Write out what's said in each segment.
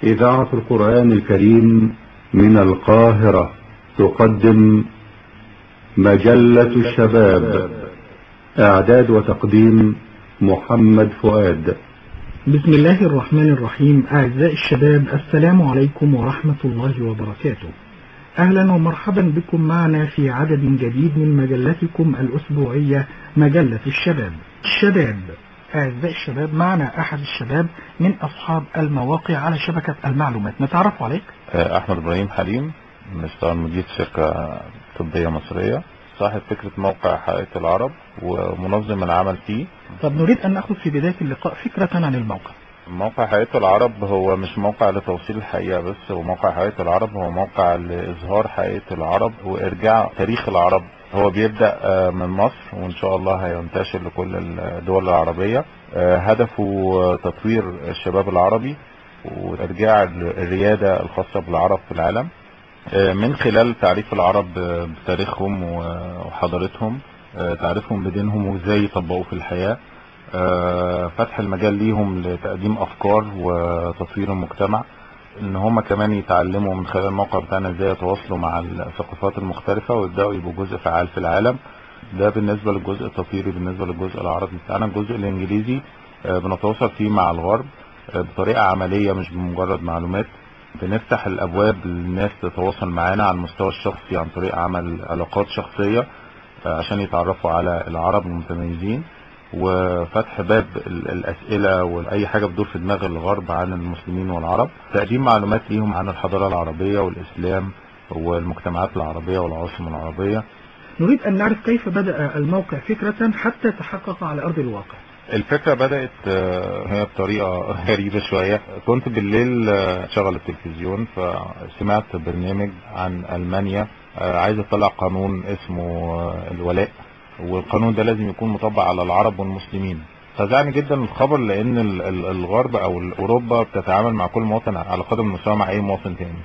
إذاعة القرآن الكريم من القاهرة تقدم مجلة الشباب. إعداد وتقديم محمد فؤاد. بسم الله الرحمن الرحيم. أعزائي الشباب، السلام عليكم ورحمة الله وبركاته. أهلا ومرحبا بكم معنا في عدد جديد من مجلتكم الأسبوعية مجلة الشباب. أعزائي الشباب، معنا أحد الشباب من أصحاب المواقع على شبكة المعلومات. نتعرف عليك. أحمد إبراهيم حليم، بشتغل مدير شركة طبية مصرية، صاحب فكرة موقع حقيقة العرب ومنظم العمل فيه. طب نريد أن نأخذ في بداية اللقاء فكرة عن الموقع. موقع حقيقة العرب هو مش موقع لتوصيل الحقيقة بس، هو موقع حقيقة العرب هو موقع لإظهار حقيقة العرب وإرجاع تاريخ العرب. هو بيبدأ من مصر وإن شاء الله هينتشر لكل الدول العربية. هدفه تطوير الشباب العربي وإرجاع الريادة الخاصة بالعرب في العالم من خلال تعريف العرب بتاريخهم وحضارتهم، تعريفهم بدينهم وإزاي يطبقوا في الحياة، فتح المجال ليهم لتقديم أفكار وتطوير المجتمع، ان هم كمان يتعلموا من خلال الموقع بتاعنا ازاي يتواصلوا مع الثقافات المختلفة ويبدأوا يبقوا جزء فعال في العالم. ده بالنسبة للجزء التطويري. بالنسبة للجزء العربي بتاعنا، الجزء الانجليزي بنتواصل فيه مع الغرب بطريقة عملية مش بمجرد معلومات. بنفتح الابواب للناس تتواصل معانا على المستوى الشخصي عن طريق عمل علاقات شخصية عشان يتعرفوا على العرب المتميزين، وفتح باب الأسئلة وأي حاجة بتدور في دماغ الغرب عن المسلمين والعرب، تقديم معلومات ليهم عن الحضارة العربية والإسلام والمجتمعات العربية والعواصم العربية. نريد أن نعرف كيف بدأ الموقع فكرة حتى تحقق على أرض الواقع. الفكرة بدأت هي بطريقة غريبة شوية. كنت بالليل شغل التلفزيون فسمعت برنامج عن ألمانيا عايز يطلع قانون اسمه الولاء، والقانون ده لازم يكون مطبق على العرب والمسلمين. فزعني جدا الخبر لان الغرب او اوروبا بتتعامل مع كل مواطن على قدر المساواة مع اي مواطن تاني.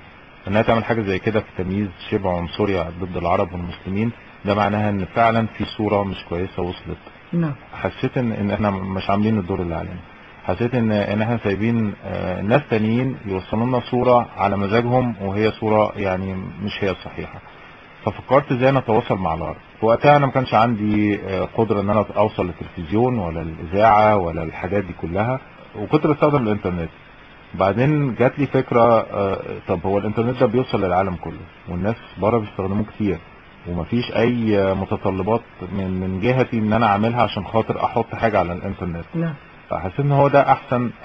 انها تعمل حاجة زي كده في تمييز شبه عنصري ضد العرب والمسلمين، ده معناها ان فعلا في صورة مش كويسة وصلت. نعم. حسيت ان احنا مش عاملين الدور اللي علينا. حسيت ان احنا سايبين ناس تانيين يوصلوا لنا صورة على مزاجهم وهي صورة يعني مش هي الصحيحة. ففكرت ازاي نتواصل مع الغرب. في وقتها انا ما كانش عندي قدرة ان انا اوصل للتلفزيون ولا الاذاعة ولا الحاجات دي كلها، وكنت بستخدم الانترنت. بعدين جات لي فكرة، طب هو الانترنت ده بيوصل للعالم كله والناس بره بيستخدموه كتير ومفيش اي متطلبات من جهتي ان انا اعملها عشان خاطر احط حاجة على الانترنت. نعم. فحسيت ان هو ده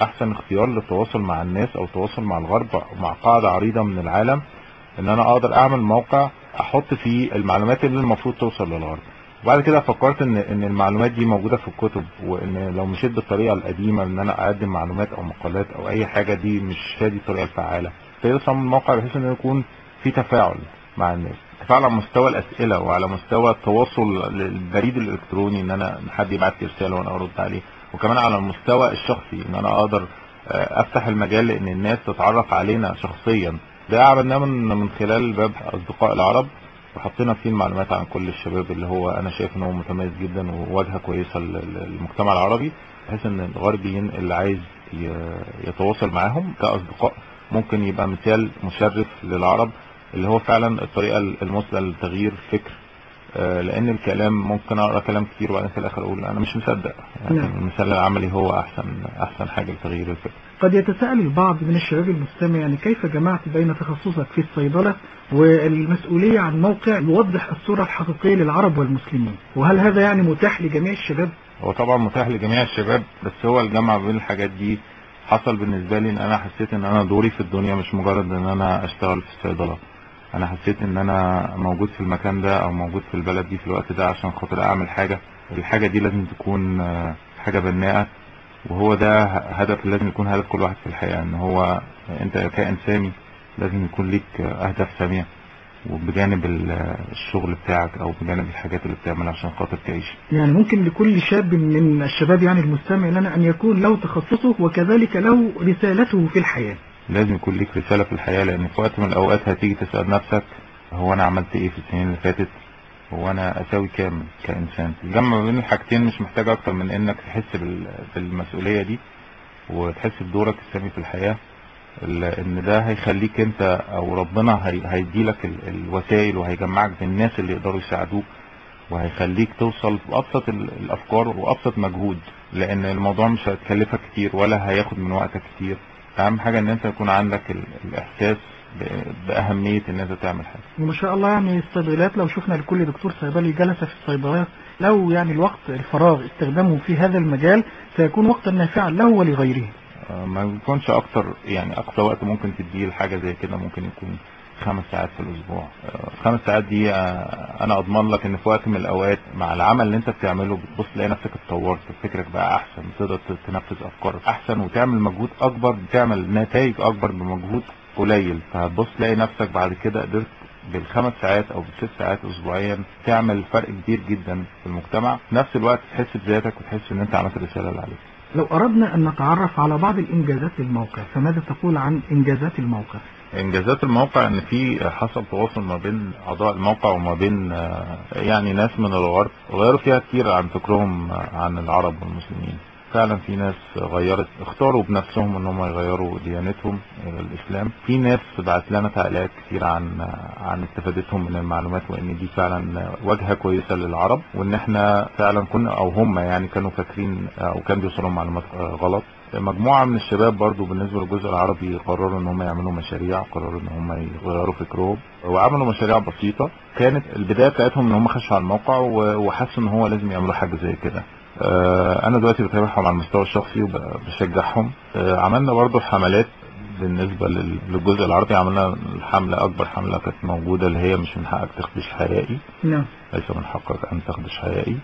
احسن اختيار للتواصل مع الناس او التواصل مع الغرب مع قاعدة عريضة من العالم، ان انا اقدر اعمل موقع احط فيه المعلومات اللي المفروض توصل للغرب. وبعد كده فكرت ان المعلومات دي موجودة في الكتب، وان لو مشيت بالطريقة القديمة ان انا اقدم معلومات او مقالات او اي حاجة دي مش هي دي الطريقة الفعالة. ابتديت اصمم الموقع بحيث انه يكون في تفاعل مع الناس، تفاعل على مستوى الاسئلة وعلى مستوى التواصل البريد الالكتروني ان انا حد يبعت لي رسالة وانا ارد عليه، وكمان على المستوى الشخصي ان انا اقدر افتح المجال لان الناس تتعرف علينا شخصيا. ده عملناه من خلال باب اصدقاء العرب، وحطينا فيه المعلومات عن كل الشباب اللي هو انا شايف ان هو متميز جدا وواجهه كويسه للمجتمع العربي، بحيث ان الغربيين اللي عايز يتواصل معاهم كاصدقاء ممكن يبقى مثال مشرف للعرب، اللي هو فعلا الطريقه المثلى لتغيير فكر. لان الكلام ممكن اقرا كلام كتير وبعدين في الاخر اقول انا مش مصدق. يعني نعم. المثال العملي هو احسن حاجه لتغيير الفكر. قد يتساءل البعض من الشباب المستمع، يعني كيف جمعت بين تخصصك في الصيدلة والمسؤولية عن موقع يوضح الصورة الحقيقية للعرب والمسلمين، وهل هذا يعني متاح لجميع الشباب؟ هو طبعا متاح لجميع الشباب، بس هو الجمع بين الحاجات دي حصل بالنسبة لي ان انا حسيت ان انا دوري في الدنيا مش مجرد ان انا اشتغل في الصيدلة. انا حسيت ان انا موجود في المكان ده او موجود في البلد دي في الوقت ده عشان خاطر اعمل حاجة. الحاجة دي لازم تكون حاجة بناءة، وهو ده هدف لازم يكون هدف كل واحد في الحياة، ان هو انت كائن سامي لازم يكون ليك اهداف سامية، وبجانب الشغل بتاعك او بجانب الحاجات اللي بتعملها عشان خاطر تعيش. يعني ممكن لكل شاب من الشباب يعني المستمع لنا ان يكون له تخصصه وكذلك له رسالته في الحياة. لازم يكون ليك رسالة في الحياة، لان في وقت من الاوقات هتيجي تسأل نفسك هو انا عملت ايه في السنين اللي فاتت، هو انا اساوي كام كإنسان. الجمع بين الحاجتين مش محتاج اكتر من انك تحس بالمسؤولية دي وتحس بدورك السامي في الحياة، لان ده هيخليك انت او ربنا هيديلك الوسائل وهيجمعك بالناس اللي يقدروا يساعدوك، وهيخليك توصل بأبسط الافكار وابسط مجهود، لان الموضوع مش هيتكلفك كتير ولا هياخد من وقتك كتير. اهم حاجة ان انت يكون عندك الاحساس باهمية ان انت تعمل حاجة. وما شاء الله يعني الصيدليات لو شفنا لكل دكتور صيدلي جلس في الصيدليات، لو يعني الوقت الفراغ استخدامه في هذا المجال سيكون وقتا نافعا له ولغيره. ما يكونش اكتر، يعني اقصى وقت ممكن تديه لحاجة زي كده ممكن يكون 5 ساعات في الاسبوع. 5 ساعات دي انا اضمن لك ان في وقت من الاوقات مع العمل اللي انت بتعمله بتبص تلاقي نفسك اتطورت، فكرك بقى احسن، تقدر تنفذ افكار احسن وتعمل مجهود اكبر، بتعمل نتائج اكبر بمجهود قليل. فهتبص تلاقي نفسك بعد كده قدرت بال5 ساعات او بال6 ساعات اسبوعيا تعمل فرق كبير جدا في المجتمع، في نفس الوقت تحس بذاتك وتحس ان انت عملت الرسالة اللي عليك. لو اردنا ان نتعرف على بعض الانجازات للموقع، فماذا تقول عن انجازات الموقع؟ انجازات الموقع ان في حصل تواصل ما بين اعضاء الموقع وما بين يعني ناس من الغرب غيروا فيها كتير عن فكرهم عن العرب والمسلمين. فعلا في ناس اختاروا بنفسهم ان هم يغيروا ديانتهم الاسلام. في ناس بعت لنا تعليقات كتير عن استفادتهم من المعلومات، وان دي فعلا واجهة كويسة للعرب، وان احنا فعلا كنا او هم يعني كانوا فاكرين او كان بيوصلهم معلومات غلط. مجموعة من الشباب برضو بالنسبة للجزء العربي قرروا ان هم يعملوا مشاريع، قرروا ان هم يغيروا فكرهم وعملوا مشاريع بسيطة. كانت البداية بتاعتهم ان هم خشوا على الموقع وحسوا ان هو لازم يعملوا حاجة زي كده. انا دلوقتي بتابعهم على المستوى الشخصي وبشجعهم. عملنا برضو حملات بالنسبة للجزء العربي. عملنا الحملة، اكبر حملة كانت موجودة، اللي هي مش من حقك تخدش حقائي. نعم. ليس من حقك ان تخدش حقائي.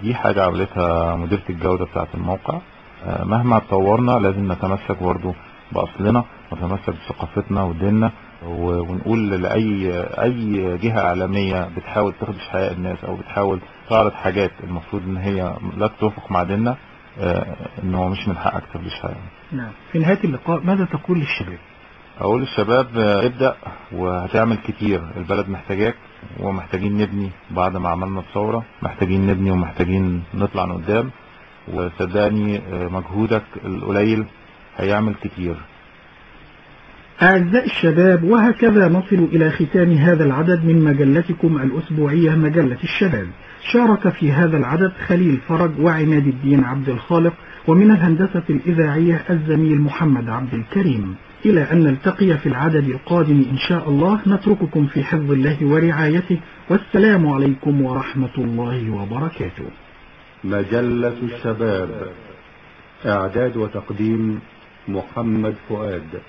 دي حاجة عملتها مديرة الجودة بتاعة الموقع. مهما اتطورنا لازم نتمسك برضو بأصلنا، نتمسك بثقافتنا وديننا، ونقول لأي جهة إعلامية بتحاول تخدش حياة الناس أو بتحاول تعرض حاجات المفروض إن هي لا تتوافق مع ديننا، إنه مش من حقك تخدش حياة. نعم. في نهاية اللقاء ماذا تقول للشباب؟ أقول للشباب ابدأ وهتعمل كتير، البلد محتاجاك ومحتاجين نبني. بعد ما عملنا الثورة محتاجين نبني ومحتاجين نطلع لقدام، وصدقني مجهودك القليل هيعمل كتير. أعزائي الشباب، وهكذا نصل إلى ختام هذا العدد من مجلتكم الأسبوعية مجلة الشباب. شارك في هذا العدد خليل فرج وعماد الدين عبد الخالق، ومن الهندسة الإذاعية الزميل محمد عبد الكريم. إلى أن نلتقي في العدد القادم إن شاء الله، نترككم في حفظ الله ورعايته، والسلام عليكم ورحمة الله وبركاته. مجلة الشباب، إعداد وتقديم محمد فؤاد.